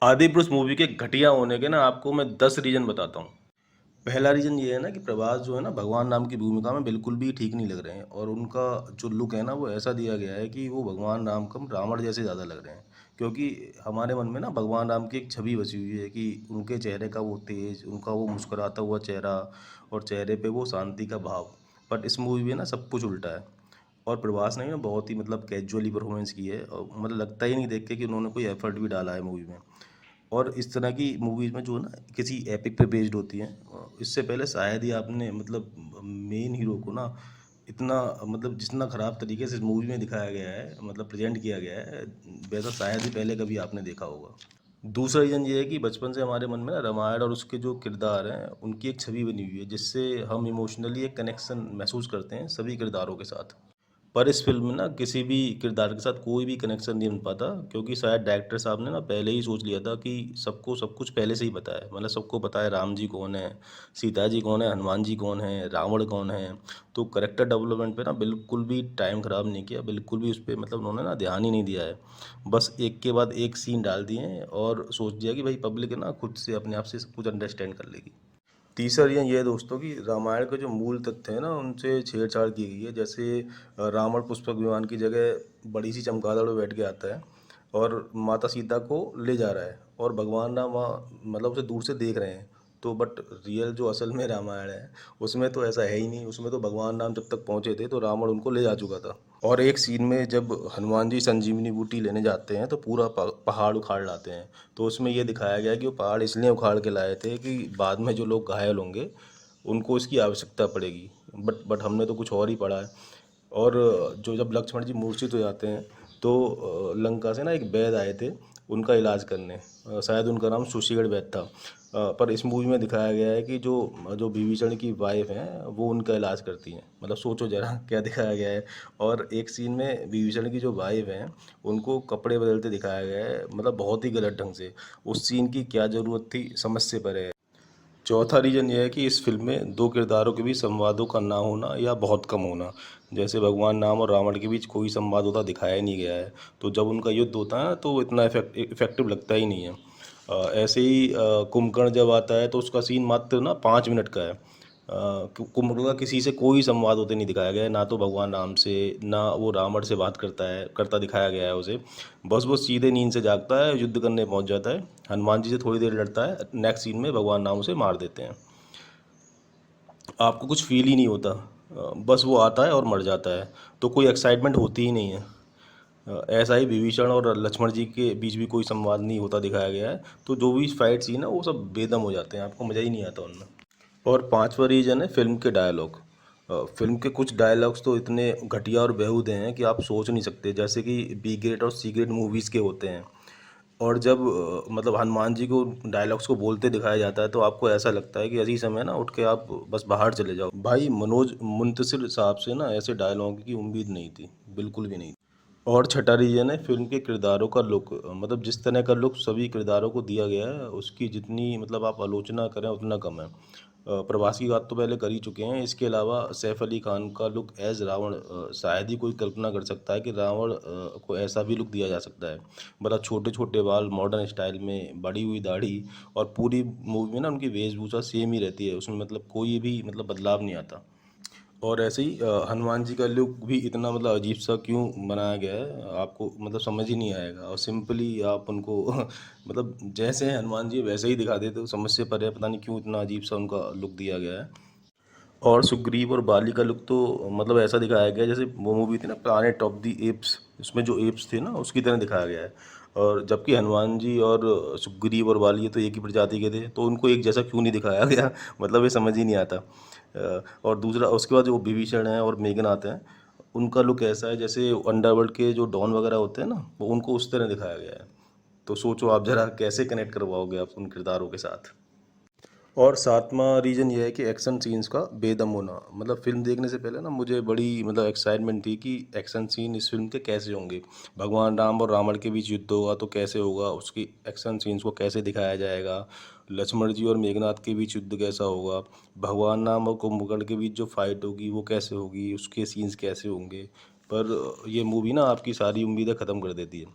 Adipurush movie के घटिया होने के ना आपको मैं 10 रीजन बताता हूँ। पहला रीजन ये है ना कि प्रभास जो है ना भगवान राम की भूमिका में बिल्कुल भी ठीक नहीं लग रहे हैं, और उनका जो लुक है ना वो ऐसा दिया गया है कि वो भगवान राम कम रावण जैसे ज़्यादा लग रहे हैं। क्योंकि हमारे मन में ना भगवान राम की एक छवि बसी हुई है कि उनके चेहरे का वो तेज, उनका वो मुस्कुराता हुआ चेहरा और चेहरे पे वो शांति का भाव। बट इस मूवी में ना सब कुछ उल्टा है। और प्रभास ने भी ना बहुत ही मतलब कैजुअली परफॉर्मेंस की है, और मतलब लगता ही नहीं देख के कि उन्होंने कोई एफर्ट भी डाला है मूवी में। और इस तरह की मूवीज़ में जो है ना किसी एपिक पे बेस्ड होती हैं, इससे पहले शायद ही आपने मतलब मेन हीरो को ना इतना मतलब जितना ख़राब तरीके से इस मूवी में दिखाया गया है, मतलब प्रेजेंट किया गया है, वैसा शायद ही पहले कभी आपने देखा होगा। दूसरा रीज़न ये है कि बचपन से हमारे मन में ना रामायण और उसके जो किरदार हैं उनकी एक छवि बनी हुई है, जिससे हम इमोशनली एक कनेक्शन महसूस करते हैं सभी किरदारों के साथ। पर इस फ़िल्म में ना किसी भी किरदार के साथ कोई भी कनेक्शन नहीं बन पाता, क्योंकि शायद डायरेक्टर साहब ने ना पहले ही सोच लिया था कि सबको सब कुछ पहले से ही पता है। मतलब सबको पता है राम जी कौन है, सीता जी कौन है, हनुमान जी कौन है, रावण कौन है। तो कैरेक्टर डेवलपमेंट पे ना बिल्कुल भी टाइम ख़राब नहीं किया, बिल्कुल भी उस पे मतलब उन्होंने ना ध्यान ही नहीं दिया है। बस एक के बाद एक सीन डाल दिए हैं और सोच दिया कि भाई पब्लिक है ना खुद से अपने आप से सब कुछ अंडरस्टैंड कर लेगी। तीसरा रीज़न ये है दोस्तों कि रामायण के जो मूल तथ्य हैं ना उनसे छेड़छाड़ की गई है। जैसे रावण पुष्पक विमान की जगह बड़ी सी चमगादड़ में बैठ के आता है और माता सीता को ले जा रहा है, और भगवान राम वहाँ मतलब उसे दूर से देख रहे हैं। तो बट रियल जो असल में रामायण है उसमें तो ऐसा है ही नहीं। उसमें तो भगवान राम जब तक पहुँचे थे तो रावण उनको ले जा चुका था। और एक सीन में जब हनुमान जी संजीवनी बूटी लेने जाते हैं तो पूरा पहाड़ उखाड़ लाते हैं। तो उसमें ये दिखाया गया कि वो पहाड़ इसलिए उखाड़ के लाए थे कि बाद में जो लोग घायल होंगे उनको इसकी आवश्यकता पड़ेगी। बट हमने तो कुछ और ही पढ़ा है। और जो जब लक्ष्मण जी मूर्छित हो जाते हैं तो लंका से ना एक वैद्य आए थे उनका इलाज करने। शायद उनका नाम सुशीगढ़ वैद्य था। पर इस मूवी में दिखाया गया है कि जो जो विभीषण की वाइफ हैं वो उनका इलाज करती हैं। मतलब सोचो जरा क्या दिखाया गया है। और एक सीन में विभीषण की जो वाइफ हैं उनको कपड़े बदलते दिखाया गया है, मतलब बहुत ही गलत ढंग से। उस सीन की क्या ज़रूरत थी समझ से परे है। चौथा रीज़न ये है कि इस फिल्म में दो किरदारों के बीच संवादों का ना होना या बहुत कम होना। जैसे भगवान राम और रावण के बीच कोई संवाद होता दिखाया ही नहीं गया है। तो जब उनका युद्ध होता है ना तो वो इतना इफेक्टिव लगता ही नहीं है। ऐसे ही कुंभकर्ण जब आता है तो उसका सीन मात्र ना 5 मिनट का है। कुंभकर्ण का किसी से कोई संवाद होते नहीं दिखाया गया है, ना तो भगवान राम से, ना वो रावण से बात करता दिखाया गया है उसे। बस वो सीधे नींद से जागता है, युद्ध करने पहुंच जाता है, हनुमान जी से थोड़ी देर लड़ता है, नेक्स्ट सीन में भगवान राम उसे मार देते हैं। आपको कुछ फील ही नहीं होता। बस वो आता है और मर जाता है। तो कोई एक्साइटमेंट होती ही नहीं है। ऐसा ही विभीषण और लक्ष्मण जी के बीच भी कोई संवाद नहीं होता दिखाया गया है। तो जो भी फाइट सीन है वो सब बेदम हो जाते हैं, आपको मज़ा ही नहीं आता उनमें। और पांचवा रीजन है फिल्म के डायलॉग। फिल्म के कुछ डायलॉग्स तो इतने घटिया और बेहूदे हैं कि आप सोच नहीं सकते, जैसे कि बी ग्रेड और सी ग्रेड मूवीज़ के होते हैं। और जब मतलब हनुमान जी को डायलॉग्स को बोलते दिखाया जाता है तो आपको ऐसा लगता है कि इसी समय ना उठ के आप बस बाहर चले जाओ। भाई मनोज मुंतशिर साहब से ना ऐसे डायलॉग की उम्मीद नहीं थी, बिल्कुल भी नहीं। और छठा रीजन है फिल्म के किरदारों का लुक। मतलब जिस तरह का लुक सभी किरदारों को दिया गया है उसकी जितनी मतलब आप आलोचना करें उतना कम है। प्रभास की बात तो पहले कर ही चुके हैं। इसके अलावा सैफ अली खान का लुक एज रावण, शायद ही कोई कल्पना कर सकता है कि रावण को ऐसा भी लुक दिया जा सकता है। मतलब छोटे छोटे बाल मॉडर्न स्टाइल में, बड़ी हुई दाढ़ी, और पूरी मूवी में ना उनकी वेशभूषा सेम ही रहती है, उसमें मतलब कोई भी मतलब बदलाव नहीं आता। और ऐसे ही हनुमान जी का लुक भी इतना मतलब अजीब सा क्यों बनाया गया है आपको मतलब समझ ही नहीं आएगा। और सिंपली आप उनको मतलब जैसे हैं हनुमान जी वैसे ही दिखा देते हो, समझ से परे है, पता नहीं क्यों इतना अजीब सा उनका लुक दिया गया है। और सुग्रीव और बाली का लुक तो मतलब ऐसा दिखाया गया है जैसे वो मूवी थी ना प्लानेट ऑफ द एप्स, उसमें जो एप्स थे ना उसकी तरह दिखाया गया है। और जबकि हनुमान जी और सुग्रीव और बाली तो एक ही प्रजाति के थे, तो उनको एक जैसा क्यों नहीं दिखाया गया मतलब ये समझ ही नहीं आता। और दूसरा उसके बाद जो विभीषण हैं और मेघनाथ हैं उनका लुक ऐसा है जैसे अंडरवर्ल्ड के जो डॉन वगैरह होते हैं ना वो उनको उस तरह दिखाया गया है। तो सोचो आप जरा कैसे कनेक्ट करवाओगे आप उन किरदारों के साथ। और सातवां रीज़न ये है कि एक्शन सीन्स का बेदम होना। मतलब फ़िल्म देखने से पहले ना मुझे बड़ी मतलब एक्साइटमेंट थी कि एक्शन सीन इस फिल्म के कैसे होंगे। भगवान राम और रावण के बीच युद्ध होगा तो कैसे होगा, उसकी एक्शन सीन्स को कैसे दिखाया जाएगा। लक्ष्मण जी और मेघनाथ के बीच युद्ध कैसा होगा, भगवान राम और कुंभकर्ण के बीच जो फाइट होगी वो कैसे होगी, उसके सीन्स कैसे होंगे। पर ये मूवी ना आपकी सारी उम्मीदें ख़त्म कर देती है।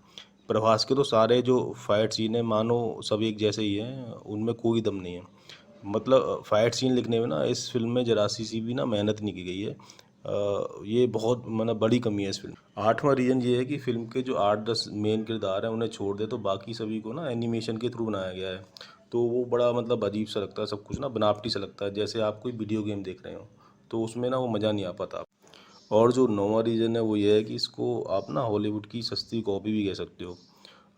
प्रभास के तो सारे जो फाइट सीन है मानो सब एक जैसे ही हैं, उनमें कोई दम नहीं है। मतलब फाइट सीन लिखने में ना इस फिल्म में जरा सी भी ना मेहनत नहीं की गई है। ये बहुत मतलब बड़ी कमी है इस फिल्म। आठवां रीज़न ये है कि फिल्म के जो 8-10 मेन किरदार हैं उन्हें छोड़ दे तो बाकी सभी को ना एनिमेशन के थ्रू बनाया गया है। तो वो बड़ा मतलब अजीब सा लगता है, सब कुछ ना बनावटी सा लगता है, जैसे आप कोई वीडियो गेम देख रहे हो। तो उसमें ना वो मज़ा नहीं आ पाता। और जो नौवां रीज़न है वो ये है कि इसको आप ना हॉलीवुड की सस्ती कॉपी भी कह सकते हो।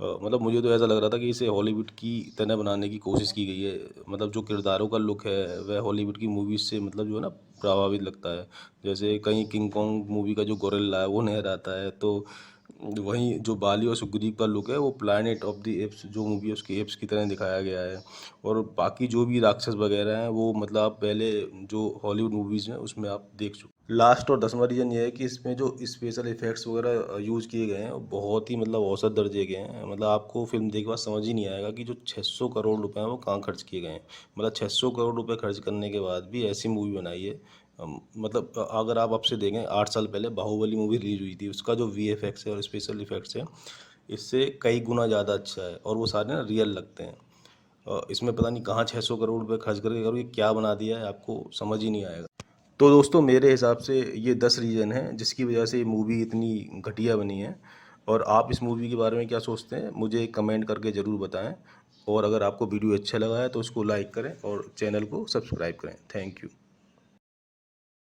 मतलब मुझे तो ऐसा लग रहा था कि इसे हॉलीवुड की तरह बनाने की कोशिश की गई है। मतलब जो किरदारों का लुक है वह हॉलीवुड की मूवीज से मतलब जो है ना प्रभावित लगता है। जैसे कहीं किंग कॉन्ग मूवी का जो गोरिल्ला है वो नजर आता है, तो वहीं जो बाली और सुग्रीव का लुक है वो प्लैनेट ऑफ द एप्स जो मूवी है उसके एप्स की तरह दिखाया गया है। और बाकी जो भी राक्षस वगैरह हैं वो मतलब आप पहले जो हॉलीवुड मूवीज़ हैं उसमें आप देख चुके। लास्ट और 10वां रीज़न ये है कि इसमें जो स्पेशल इफेक्ट्स वगैरह यूज़ किए गए हैं वो बहुत ही मतलब औसत दर्जे के हैं। मतलब आपको फिल्म देखने के बाद समझ ही नहीं आएगा कि जो 600 करोड़ रुपए हैं वो कहाँ खर्च किए गए हैं। मतलब 600 करोड़ रुपए खर्च करने के बाद भी ऐसी मूवी बनाई है। मतलब अगर आप अब से देखें 8 साल पहले बाहुबली मूवी रिलीज हुई थी, उसका जो वीएफएक्स है और स्पेशल इफेक्ट्स है इससे कई गुना ज़्यादा अच्छा है और वो सारे ना रियल लगते हैं। इसमें पता नहीं कहाँ 600 करोड़ रुपए खर्च करके करो ये क्या बना दिया है, आपको समझ ही नहीं आएगा। तो दोस्तों मेरे हिसाब से ये 10 रीज़न हैं जिसकी वजह से ये मूवी इतनी घटिया बनी है। और आप इस मूवी के बारे में क्या सोचते हैं मुझे कमेंट करके ज़रूर बताएं। और अगर आपको वीडियो अच्छा लगा है तो उसको लाइक करें और चैनल को सब्सक्राइब करें। Thank you.